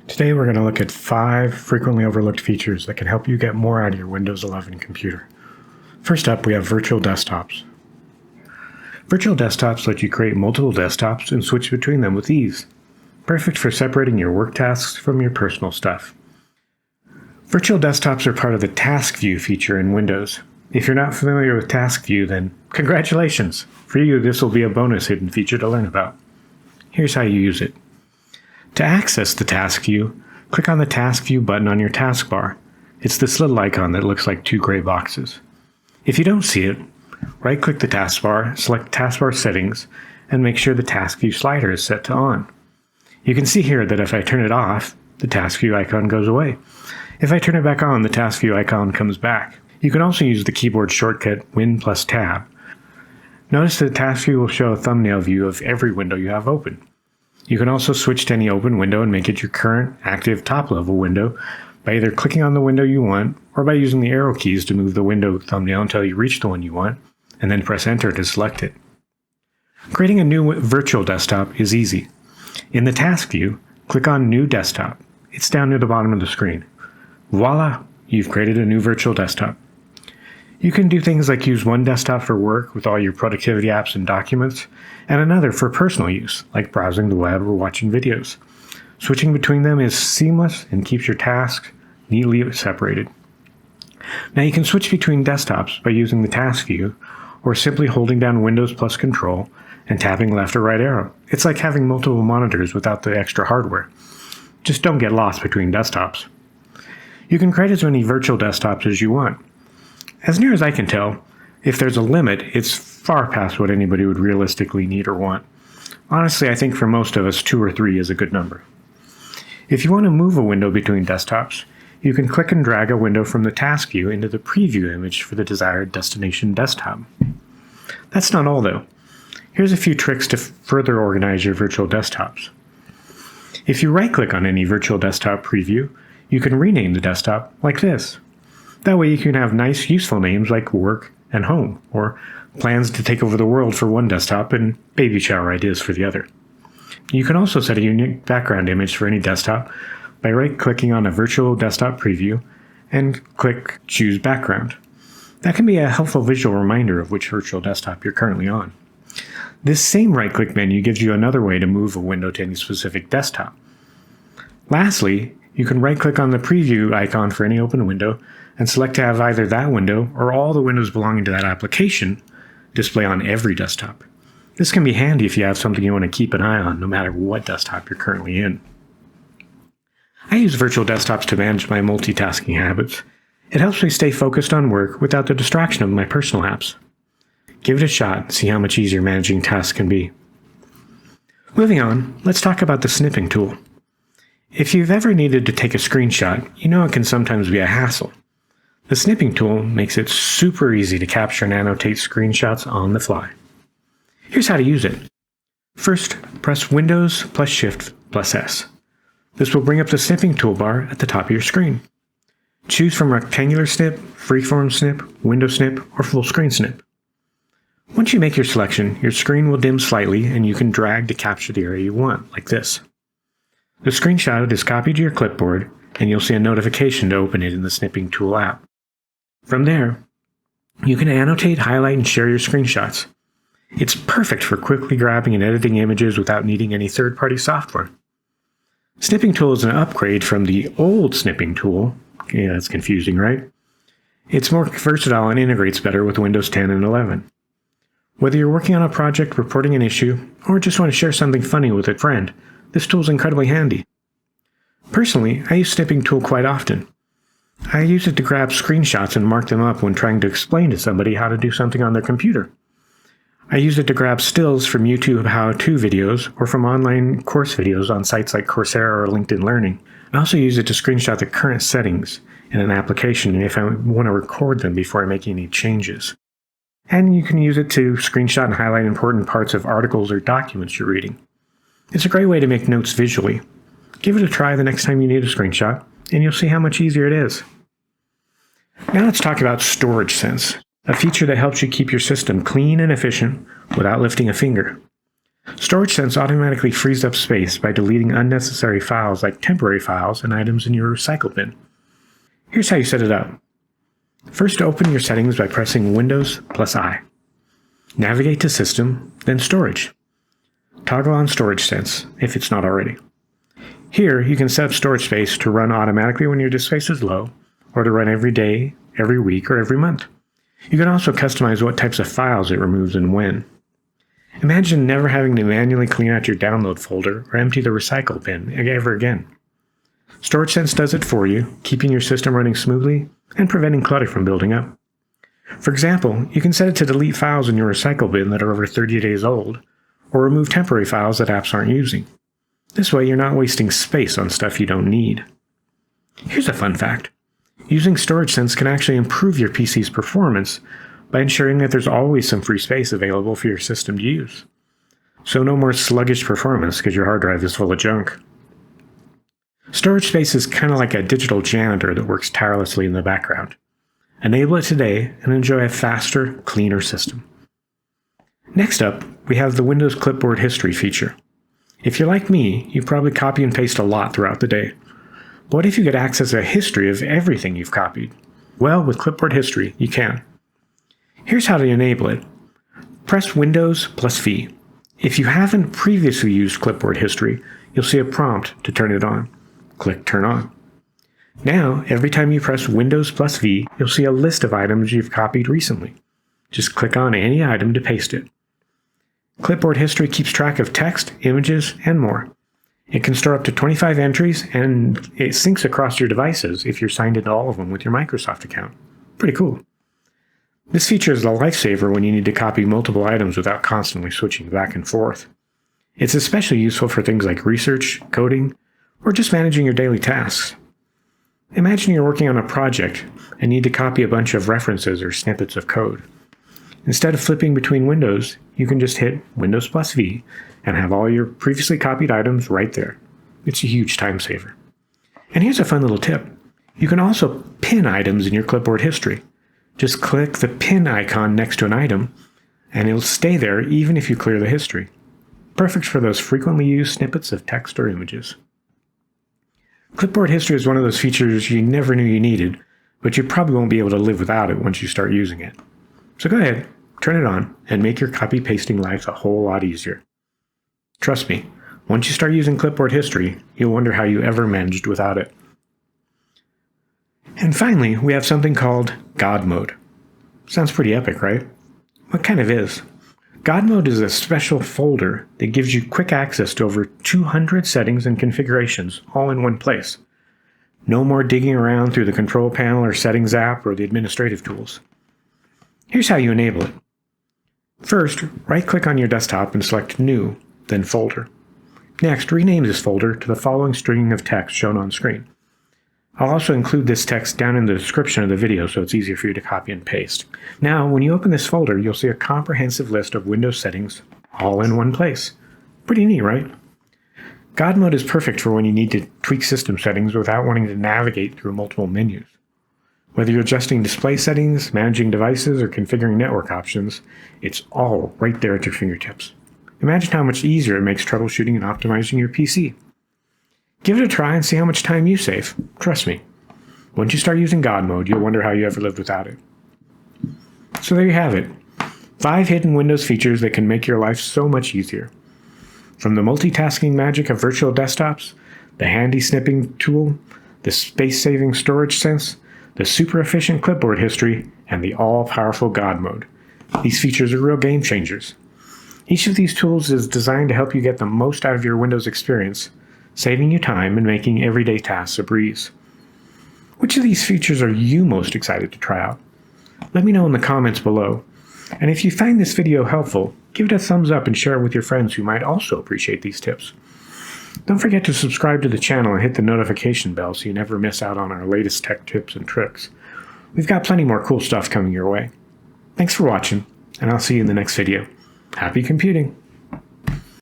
Today we're going to look at 5 frequently overlooked features that can help you get more out of your Windows 11 computer. First up, we have virtual desktops. Virtual desktops let you create multiple desktops and switch between them with ease. Perfect for separating your work tasks from your personal stuff. Virtual desktops are part of the Task View feature in Windows. If you're not familiar with Task View, then congratulations! For you, this will be a bonus hidden feature to learn about. Here's how you use it. To access the Task View, click on the Task View button on your taskbar. It's this little icon that looks like 2 gray boxes. If you don't see it, right-click the taskbar, select Taskbar Settings, and make sure the Task View slider is set to On. You can see here that if I turn it off, the Task View icon goes away. If I turn it back on, the Task View icon comes back. You can also use the keyboard shortcut Win plus Tab. Notice that Task View will show a thumbnail view of every window you have open. You can also switch to any open window and make it your current, active, top-level window by either clicking on the window you want or by using the arrow keys to move the window thumbnail until you reach the one you want, and then press Enter to select it. Creating a new virtual desktop is easy. In the Task View, click on New Desktop. It's down near the bottom of the screen. Voila! You've created a new virtual desktop. You can do things like use one desktop for work with all your productivity apps and documents, and another for personal use, like browsing the web or watching videos. Switching between them is seamless and keeps your tasks neatly separated. Now you can switch between desktops by using the Task View, or simply holding down Windows plus Control and tapping left or right arrow. It's like having multiple monitors without the extra hardware. Just don't get lost between desktops. You can create as many virtual desktops as you want. As near as I can tell, if there's a limit, it's far past what anybody would realistically need or want. Honestly, I think for most of us, 2 or 3 is a good number. If you want to move a window between desktops, you can click and drag a window from the Task View into the preview image for the desired destination desktop. That's not all, though. Here's a few tricks to further organize your virtual desktops. If you right-click on any virtual desktop preview, you can rename the desktop like this. That way you can have nice, useful names like Work and Home, or Plans to Take Over the World for one desktop and Baby Shower Ideas for the other. You can also set a unique background image for any desktop by right-clicking on a virtual desktop preview and click Choose Background. That can be a helpful visual reminder of which virtual desktop you're currently on. This same right-click menu gives you another way to move a window to any specific desktop. Lastly, you can right-click on the preview icon for any open window and select to have either that window or all the windows belonging to that application display on every desktop. This can be handy if you have something you want to keep an eye on no matter what desktop you're currently in. I use virtual desktops to manage my multitasking habits. It helps me stay focused on work without the distraction of my personal apps. Give it a shot and see how much easier managing tasks can be. Moving on, let's talk about the Snipping Tool. If you've ever needed to take a screenshot, you know it can sometimes be a hassle. The Snipping Tool makes it super easy to capture and annotate screenshots on the fly. Here's how to use it. First, press Windows plus Shift plus S. This will bring up the Snipping toolbar at the top of your screen. Choose from Rectangular Snip, Freeform Snip, Window Snip, or Full Screen Snip. Once you make your selection, your screen will dim slightly and you can drag to capture the area you want, like this. The screenshot is copied to your clipboard, and you'll see a notification to open it in the Snipping Tool app. From there, you can annotate, highlight, and share your screenshots. It's perfect for quickly grabbing and editing images without needing any third-party software. Snipping Tool is an upgrade from the old Snipping Tool. Yeah, that's confusing, right? It's more versatile and integrates better with Windows 10 and 11. Whether you're working on a project, reporting an issue, or just want to share something funny with a friend, this tool is incredibly handy. Personally, I use Snipping Tool quite often. I use it to grab screenshots and mark them up when trying to explain to somebody how to do something on their computer. I use it to grab stills from YouTube how-to videos or from online course videos on sites like Coursera or LinkedIn Learning. I also use it to screenshot the current settings in an application if I want to record them before I make any changes. And you can use it to screenshot and highlight important parts of articles or documents you're reading. It's a great way to make notes visually. Give it a try the next time you need a screenshot, and you'll see how much easier it is. Now let's talk about Storage Sense, a feature that helps you keep your system clean and efficient without lifting a finger. Storage Sense automatically frees up space by deleting unnecessary files like temporary files and items in your recycle bin. Here's how you set it up. First, open your settings by pressing Windows + I. Navigate to System, then Storage. Toggle on Storage Sense if it's not already. Here, you can set up storage space to run automatically when your disk space is low, or to run every day, every week, or every month. You can also customize what types of files it removes and when. Imagine never having to manually clean out your download folder or empty the recycle bin ever again. Storage Sense does it for you, keeping your system running smoothly and preventing clutter from building up. For example, you can set it to delete files in your recycle bin that are over 30 days old, or remove temporary files that apps aren't using. This way, you're not wasting space on stuff you don't need. Here's a fun fact. Using Storage Sense can actually improve your PC's performance by ensuring that there's always some free space available for your system to use. So no more sluggish performance because your hard drive is full of junk. Storage space is kind of like a digital janitor that works tirelessly in the background. Enable it today and enjoy a faster, cleaner system. Next up, we have the Windows Clipboard History feature. If you're like me, you probably copy and paste a lot throughout the day. But what if you could access a history of everything you've copied? Well, with Clipboard History, you can. Here's how to enable it. Press Windows + V. If you haven't previously used Clipboard History, you'll see a prompt to turn it on. Click Turn On. Now, every time you press Windows + V, you'll see a list of items you've copied recently. Just click on any item to paste it. Clipboard History keeps track of text, images, and more. It can store up to 25 entries, and it syncs across your devices if you're signed into all of them with your Microsoft account. Pretty cool. This feature is a lifesaver when you need to copy multiple items without constantly switching back and forth. It's especially useful for things like research, coding, or just managing your daily tasks. Imagine you're working on a project and need to copy a bunch of references or snippets of code. Instead of flipping between windows, you can just hit Windows + V and have all your previously copied items right there. It's a huge time saver. And here's a fun little tip. You can also pin items in your Clipboard History. Just click the pin icon next to an item, and it'll stay there even if you clear the history. Perfect for those frequently used snippets of text or images. Clipboard History is one of those features you never knew you needed, but you probably won't be able to live without it once you start using it. So go ahead, turn it on, and make your copy-pasting life a whole lot easier. Trust me, once you start using Clipboard History, you'll wonder how you ever managed without it. And finally, we have something called Godmode. Sounds pretty epic, right? What kind of is? Godmode is a special folder that gives you quick access to over 200 settings and configurations, all in one place. No more digging around through the control panel or settings app or the administrative tools. Here's how you enable it. First, right-click on your desktop and select New, then Folder. Next, rename this folder to the following string of text shown on screen. I'll also include this text down in the description of the video so it's easier for you to copy and paste. Now, when you open this folder, you'll see a comprehensive list of Windows settings all in one place. Pretty neat, right? Godmode is perfect for when you need to tweak system settings without wanting to navigate through multiple menus. Whether you're adjusting display settings, managing devices, or configuring network options, it's all right there at your fingertips. Imagine how much easier it makes troubleshooting and optimizing your PC. Give it a try and see how much time you save. Trust me. Once you start using Godmode, you'll wonder how you ever lived without it. So there you have it. 5 hidden Windows features that can make your life so much easier. From the multitasking magic of virtual desktops, the handy Snipping Tool, the space-saving Storage Sense, the super efficient Clipboard History, and the all-powerful Godmode. These features are real game changers. Each of these tools is designed to help you get the most out of your Windows experience, saving you time and making everyday tasks a breeze. Which of these features are you most excited to try out? Let me know in the comments below. And if you find this video helpful, give it a thumbs up and share it with your friends who might also appreciate these tips. Don't forget to subscribe to the channel and hit the notification bell so you never miss out on our latest tech tips and tricks. We've got plenty more cool stuff coming your way. Thanks for watching, and I'll see you in the next video. Happy computing!